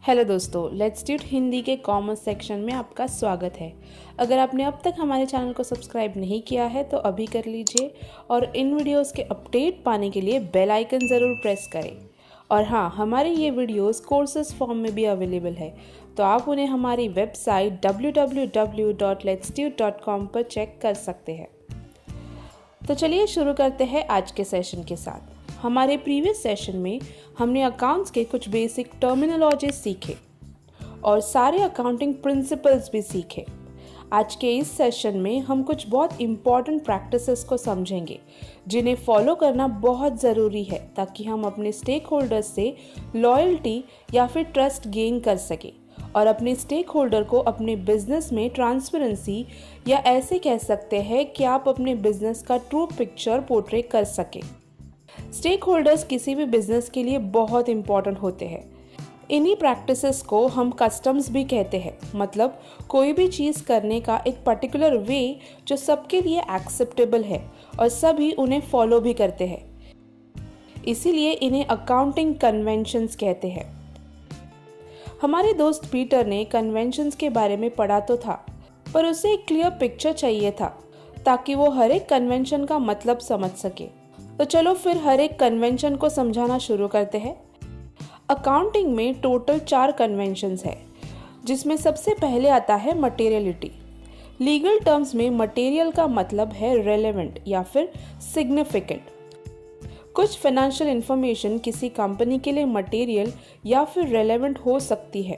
Hello दोस्तों, let's tweet Hindi के commerce section में आपका स्वागत है। अगर आपने अब तक हमारे चैनल को सब्सक्राइब नहीं किया है तो अभी कर लीजिए और इन वीडियोस के अपडेट पाने के लिए बेल आइकन ज़रूर प्रेस करें। और हाँ, हमारे ये वीडियोस कोर्सेज फॉर्म में भी अवेलेबल है, तो आप उन्हें हमारी वेबसाइट www.letstut.com पर चेक कर सकते हैं। तो चलिए शुरू करते हैं आज के सेशन के साथ। हमारे प्रीवियस सेशन में हमने अकाउंट्स के कुछ बेसिक टर्मिनोलॉजी सीखे और सारे अकाउंटिंग प्रिंसिपल्स भी सीखे। आज के इस सेशन में हम कुछ बहुत इम्पॉर्टेंट प्रैक्टिसेस को समझेंगे जिन्हें फॉलो करना बहुत ज़रूरी है ताकि हम अपने स्टेक होल्डर्स से लॉयल्टी या फिर ट्रस्ट गेन कर सकें और अपने स्टेक होल्डर को अपने बिजनेस में ट्रांसपेरेंसी या ऐसे कह सकते हैं कि आप अपने बिजनेस का ट्रू पिक्चर पोर्ट्रे कर सकें। स्टेक होल्डर्स किसी भी बिजनेस के लिए बहुत इंपॉर्टेंट होते हैं। इन्हीं प्रैक्टिसेस को हम कस्टम्स भी कहते हैं, मतलब कोई भी चीज़ करने का एक पर्टिकुलर वे जो सबके लिए एक्सेप्टेबल है और सभी उन्हें फॉलो भी करते हैं। इसीलिए इन्हें अकाउंटिंग कन्वेंशंस कहते हैं। हमारे दोस्त पीटर ने कन्वेंशंस के बारे में पढ़ा तो था, पर उसे एक क्लियर पिक्चर चाहिए था ताकि वो हर एक कन्वेंशन का मतलब समझ सके। तो चलो फिर हर एक कन्वेंशन को समझाना शुरू करते हैं। अकाउंटिंग में टोटल 4 कन्वेंशंस है, जिसमें सबसे पहले आता है मटेरियलिटी। लीगल टर्म्स में मटेरियल का मतलब है रेलेवेंट या फिर सिग्निफिकेंट। कुछ फाइनेंशियल इंफॉर्मेशन किसी कंपनी के लिए मटेरियल या फिर रेलेवेंट हो सकती है,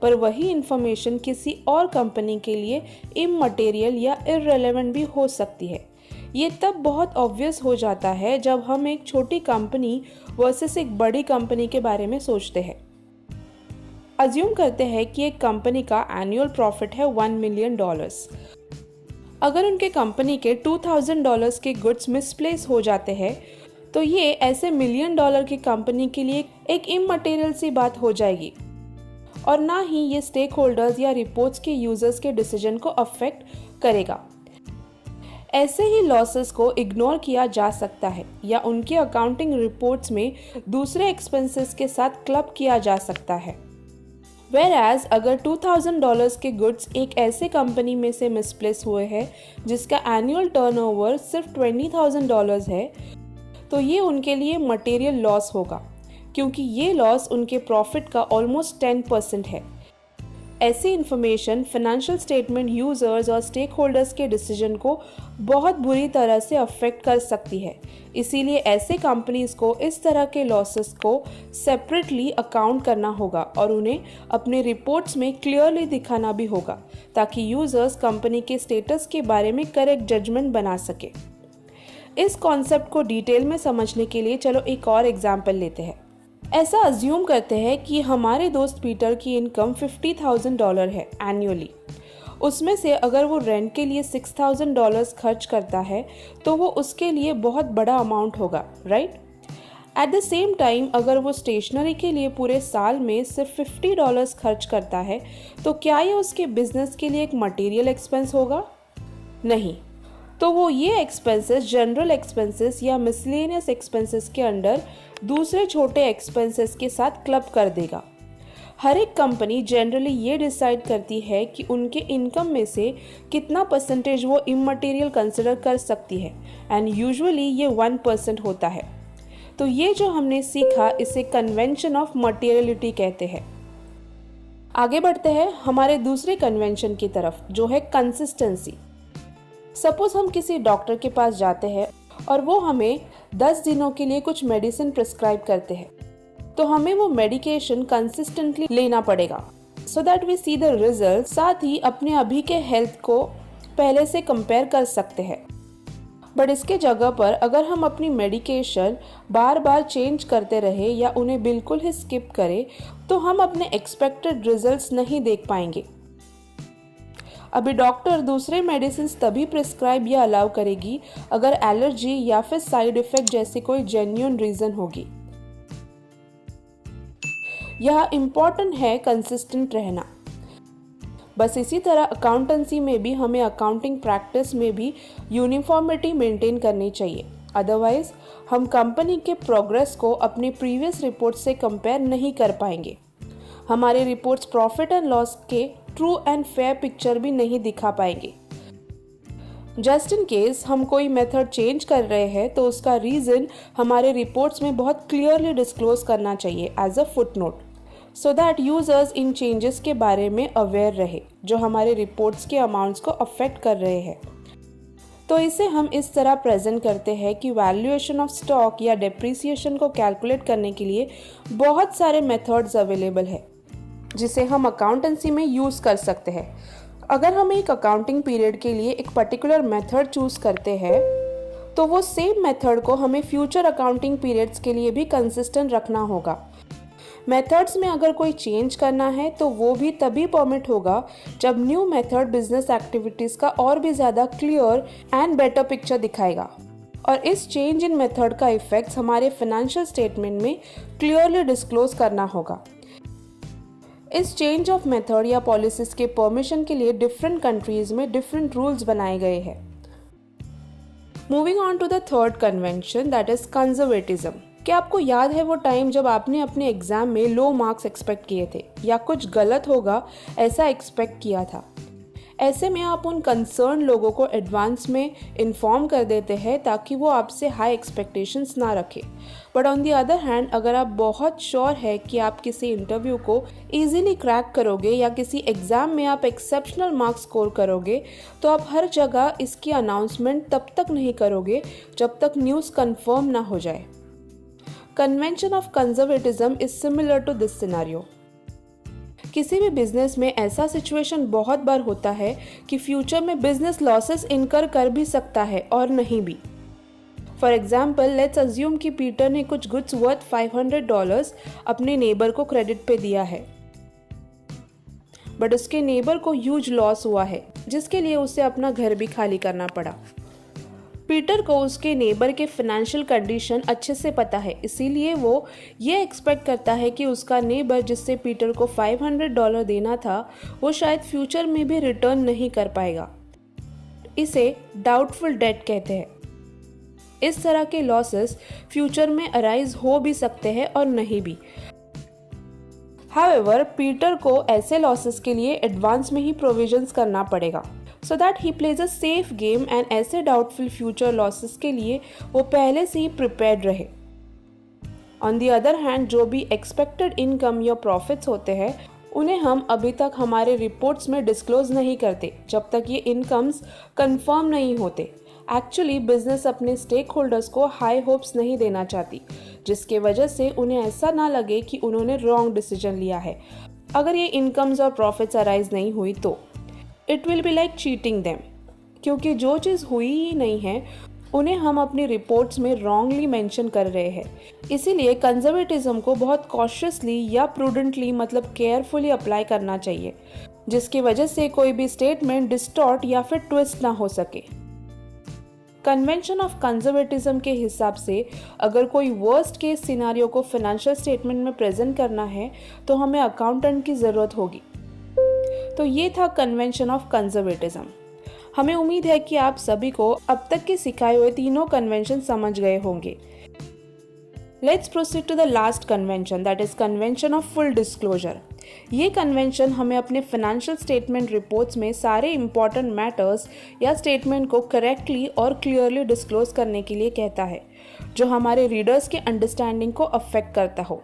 पर वही इंफॉर्मेशन किसी और कंपनी के लिए इममटेरियल या इररेलेवेंट भी हो सकती है। ये तब बहुत ऑब्वियस हो जाता है जब हम एक छोटी कंपनी वर्सेस एक बड़ी कंपनी के बारे में सोचते हैं। अज्यूम करते हैं कि एक कंपनी का एनुअल प्रॉफिट है $1 मिलियन। अगर उनके कंपनी के $2000 के गुड्स मिसप्लेस हो जाते हैं तो ये ऐसे $1 मिलियन की कंपनी के लिए एक इममटेरियल सी बात हो जाएगी और ना ही ये स्टेक होल्डर्स या रिपोर्ट्स के यूजर्स के डिसीजन को अफेक्ट करेगा। ऐसे ही लॉसेस को इग्नोर किया जा सकता है या उनके अकाउंटिंग रिपोर्ट्स में दूसरे एक्सपेंसेस के साथ क्लब किया जा सकता है। Whereas अगर $2000 के गुड्स एक ऐसे कंपनी में से मिसप्लेस हुए हैं जिसका एनुअल टर्नओवर सिर्फ $20,000 है, तो ये उनके लिए मटेरियल लॉस होगा क्योंकि ये लॉस उनके प्रॉफिट का ऑलमोस्ट 10% है। ऐसी इंफॉर्मेशन फाइनेंशियल स्टेटमेंट यूजर्स और स्टेक होल्डर्स के डिसीजन को बहुत बुरी तरह से अफेक्ट कर सकती है। इसीलिए ऐसे कंपनीज को इस तरह के लॉसेस को सेपरेटली अकाउंट करना होगा और उन्हें अपने रिपोर्ट्स में क्लियरली दिखाना भी होगा ताकि यूजर्स कंपनी के स्टेटस के बारे में करेक्ट जजमेंट बना सके। इस कॉन्सेप्ट को डिटेल में समझने के लिए चलो एक और एग्जाम्पल लेते हैं। ऐसा अज्यूम करते हैं कि हमारे दोस्त पीटर की इनकम $50,000 है एनुअली। उसमें से अगर वो रेंट के लिए $6,000 खर्च करता है तो वो उसके लिए बहुत बड़ा अमाउंट होगा, right? At the same time अगर वो स्टेशनरी के लिए पूरे साल में सिर्फ $50 खर्च करता है तो क्या ये उसके बिजनेस के लिए एक मटेरियल एक्सपेंस होगा? नहीं। तो वो ये एक्सपेंसेस जनरल एक्सपेंसेस या मिसलेनियस एक्सपेंसेस के अंडर दूसरे छोटे एक्सपेंसेस के साथ क्लब कर देगा। हर एक कंपनी जनरली ये डिसाइड करती है कि उनके इनकम में से कितना परसेंटेज वो इममटेरियल कंसिडर कर सकती है एंड यूजुअली ये 1% होता है। तो ये जो हमने सीखा इसे कन्वेंशन ऑफ मटेरियलिटी कहते हैं। आगे बढ़ते हैं हमारे दूसरे कन्वेंशन की तरफ जो है कंसिस्टेंसी। सपोज हम किसी डॉक्टर के पास जाते हैं और वो हमें 10 दिनों के लिए कुछ मेडिसिन प्रिस्क्राइब करते हैं, तो हमें वो मेडिकेशन कंसिस्टेंटली लेना पड़ेगा so that we see the result. साथ ही अपने अभी के हेल्थ को पहले से कंपेयर कर सकते हैं। बट इसके जगह पर अगर हम अपनी मेडिकेशन बार बार चेंज करते रहे या उन्हें बिल्कुल ही स्किप करें तो हम अपने एक्सपेक्टेड रिजल्ट्स नहीं देख पाएंगे। अभी डॉक्टर दूसरे मेडिसिन तभी प्रिस्क्राइब या अलाउ करेगी अगर एलर्जी या फिर साइड इफेक्ट जैसी कोई जेन्युइन रीजन होगी। यह इम्पोर्टेंट है कंसिस्टेंट रहना। बस इसी तरह अकाउंटेंसी में भी हमें अकाउंटिंग प्रैक्टिस में भी यूनिफॉर्मिटी मेंटेन करनी चाहिए, अदरवाइज हम कंपनी के प्रोग्रेस को अपने प्रीवियस रिपोर्ट से कंपेयर नहीं कर पाएंगे। हमारे रिपोर्ट्स प्रॉफिट एंड लॉस के ट्रू एंड फेयर पिक्चर भी नहीं दिखा पाएंगे। जस्ट इन केस हम कोई मेथड चेंज कर रहे हैं तो उसका रीज़न हमारे रिपोर्ट्स में बहुत क्लियरली डिस्क्लोज करना चाहिए as a footnote, so that users इन चेंजेस के बारे में अवेयर रहे जो हमारे रिपोर्ट्स के अमाउंट्स को अफेक्ट कर रहे हैं। तो इसे हम इस तरह प्रेजेंट करते हैं कि वैल्यूएशन ऑफ स्टॉक या डेप्रिसिएशन को कैलकुलेट करने के लिए बहुत सारे मेथड्स अवेलेबल है जिसे हम अकाउंटेंसी में यूज़ कर सकते हैं। अगर हम एक अकाउंटिंग पीरियड के लिए एक पर्टिकुलर मेथड चूज़ करते हैं तो वो सेम मेथड को हमें फ्यूचर अकाउंटिंग पीरियड्स के लिए भी कंसिस्टेंट रखना होगा। मेथड्स में अगर कोई चेंज करना है तो वो भी तभी परमिट होगा जब न्यू मेथड बिजनेस एक्टिविटीज़ का और भी ज़्यादा क्लियर एंड बेटर पिक्चर दिखाएगा और इस चेंज इन मेथड का इफेक्ट्स हमारे फाइनेंशियल स्टेटमेंट में क्लियरली डिस्क्लोज करना होगा। इस चेंज ऑफ मेथड या पॉलिसीज के परमिशन के लिए डिफरेंट कंट्रीज में डिफरेंट रूल्स बनाए गए हैं। Moving on to the third convention, that is conservatism. क्या आपको याद है वो टाइम जब आपने अपने एग्जाम में लो मार्क्स एक्सपेक्ट किए थे या कुछ गलत होगा ऐसा एक्सपेक्ट किया था? ऐसे में आप उन कंसर्न लोगों को एडवांस में इन्फॉर्म कर देते हैं ताकि वो आपसे हाई एक्सपेक्टेशंस ना रखें। But on the other hand, अगर आप बहुत श्योर है कि आप किसी इंटरव्यू को इजीली क्रैक करोगे या किसी एग्ज़ाम में आप एक्सेप्शनल मार्क्स स्कोर करोगे तो आप हर जगह इसकी अनाउंसमेंट तब तक नहीं करोगे जब तक न्यूज़ कंफर्म ना हो जाए। Convention of conservatism is similar to this scenario. किसी भी बिजनेस में ऐसा सिचुएशन बहुत बार होता है कि फ्यूचर में बिजनेस लॉसेस इनकर कर भी सकता है और नहीं भी। फॉर एग्जाम्पल, लेट्स अज्यूम कि पीटर ने कुछ गुड्स वर्थ $500 अपने नेबर को क्रेडिट पे दिया है, बट उसके नेबर को ह्यूज लॉस हुआ है जिसके लिए उसे अपना घर भी खाली करना पड़ा। पीटर को उसके नेबर के फाइनेंशियल कंडीशन अच्छे से पता है, इसीलिए वो ये एक्सपेक्ट करता है कि उसका नेबर जिससे पीटर को $500 देना था वो शायद फ्यूचर में भी रिटर्न नहीं कर पाएगा। इसे डाउटफुल डेट कहते हैं। इस तरह के लॉसेस फ्यूचर में अराइज हो भी सकते हैं और नहीं भी। हाउएवर, पीटर को ऐसे लॉसेस के लिए एडवांस में ही प्रोविजंस करना पड़ेगा so that he plays a safe game and ऐसे डाउटफुल फ्यूचर लॉसेस के लिए वो पहले से ही प्रिपेयर्ड रहे। ऑन दी अदर हैंड, जो भी एक्सपेक्टेड इनकम या प्रॉफिट्स होते हैं उन्हें हम अभी तक हमारे रिपोर्ट्स में डिस्क्लोज नहीं करते जब तक ये इनकम्स कंफर्म नहीं होते। एक्चुअली बिजनेस अपने स्टेक होल्डर्स को हाई होप्स नहीं देना चाहती, जिसके वजह से उन्हें ऐसा ना लगे कि उन्होंने रॉन्ग डिसीजन लिया है। अगर ये इनकम्स और प्रॉफिट्स अराइज नहीं हुई तो it will be like cheating them, क्योंकि जो चीज़ हुई ही नहीं है उन्हें हम अपनी रिपोर्ट्स में रॉन्गली मेंशन कर रहे हैं। इसीलिए कंजर्वेटिज्म को बहुत कॉशियसली या प्रूडेंटली मतलब केयरफुली अप्लाई करना चाहिए, जिसकी वजह से कोई भी स्टेटमेंट डिस्टॉर्ट या फिर ट्विस्ट ना हो सके। कन्वेंशन ऑफ कंजर्वेटिज्म के हिसाब से अगर कोई वर्स्ट केस सिनेरियो को फाइनेंशियल स्टेटमेंट में प्रेजेंट करना है तो हमें अकाउंटेंट की ज़रूरत होगी। तो ये था कन्वेंशन ऑफ कंजर्वेटिज्म। हमें उम्मीद है कि आप सभी को अब तक के सिखाए हुए तीनों कन्वेंशन समझ गए होंगे। Let's proceed to the last convention, that is convention of full disclosure. ये कन्वेंशन हमें अपने फाइनेंशियल स्टेटमेंट रिपोर्ट्स में सारे इंपॉर्टेंट मैटर्स या स्टेटमेंट को करेक्टली और क्लियरली डिस्क्लोज करने के लिए कहता है, जो हमारे रीडर्स के अंडरस्टैंडिंग को अफेक्ट करता हो।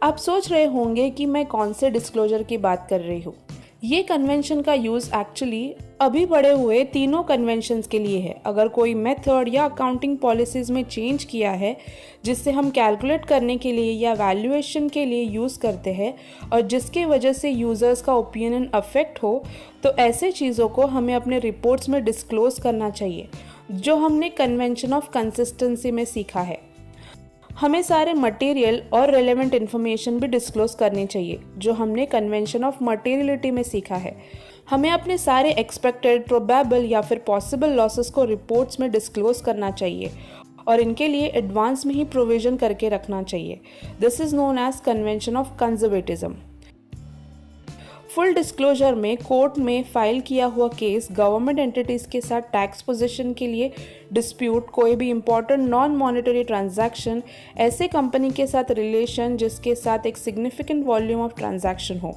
आप सोच रहे होंगे कि मैं कौन से डिस्क्लोजर की बात कर रही हूँ। ये कन्वेंशन का यूज़ एक्चुअली अभी पढ़े हुए तीनों कन्वेंशंस के लिए है। अगर कोई मेथड या अकाउंटिंग पॉलिसीज में चेंज किया है जिससे हम कैलकुलेट करने के लिए या वैल्यूएशन के लिए यूज़ करते हैं और जिसके वजह से यूज़र्स का ओपिनियन अफेक्ट हो, तो ऐसे चीज़ों को हमें अपने रिपोर्ट्स में डिस्क्लोज करना चाहिए, जो हमने कन्वेंशन ऑफ कंसिस्टेंसी में सीखा है। हमें सारे मटेरियल और रेलेवेंट इन्फॉर्मेशन भी डिस्क्लोज करनी चाहिए, जो हमने कन्वेंशन ऑफ मटेरियलिटी में सीखा है। हमें अपने सारे एक्सपेक्टेड, प्रोबेबल या फिर पॉसिबल लॉसेस को रिपोर्ट्स में डिस्क्लोज करना चाहिए और इनके लिए एडवांस में ही प्रोविजन करके रखना चाहिए। This is known as convention of conservatism. Full disclosure में कोर्ट में फाइल किया हुआ केस गवर्नमेंट एंटिटीज़ के साथ टैक्स पोजीशन के लिए डिस्प्यूट, कोई भी इंपॉर्टेंट नॉन मॉनेटरी ट्रांजैक्शन, ऐसे कंपनी के साथ रिलेशन जिसके साथ एक सिग्निफिकेंट वॉल्यूम ऑफ ट्रांजैक्शन हो,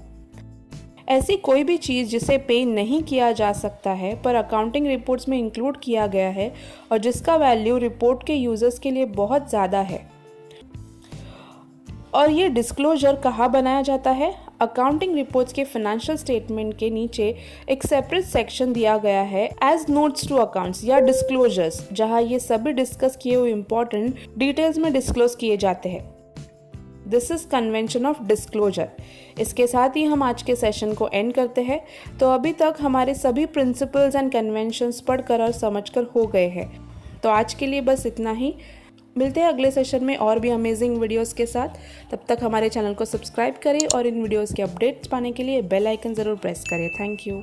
ऐसी कोई भी चीज़ जिसे पे नहीं किया जा सकता है पर अकाउंटिंग रिपोर्ट्स में इंक्लूड किया गया है और जिसका वैल्यू रिपोर्ट के यूजर्स के लिए बहुत ज़्यादा है। और ये डिस्क्लोजर कहाँ बनाया जाता है? अकाउंटिंग रिपोर्ट्स के फाइनेंशियल स्टेटमेंट के नीचे एक सेपरेट सेक्शन दिया गया है एज नोट्स टू अकाउंट्स या डिस्क्लोजर्स, जहाँ ये सभी डिस्कस किए हुए इंपॉर्टेंट डिटेल्स में डिस्क्लोज किए जाते हैं। This is convention of disclosure. इसके साथ ही हम आज के सेशन को एंड करते हैं। तो अभी तक हमारे सभी प्रिंसिपल्स एंड कन्वेंशंस पढ़कर और समझकर हो गए हैं। तो आज के लिए बस इतना ही। मिलते हैं अगले सेशन में और भी अमेजिंग वीडियोस के साथ। तब तक हमारे चैनल को सब्सक्राइब करें और इन वीडियोस के अपडेट्स पाने के लिए बेल आइकन ज़रूर प्रेस करें। Thank you.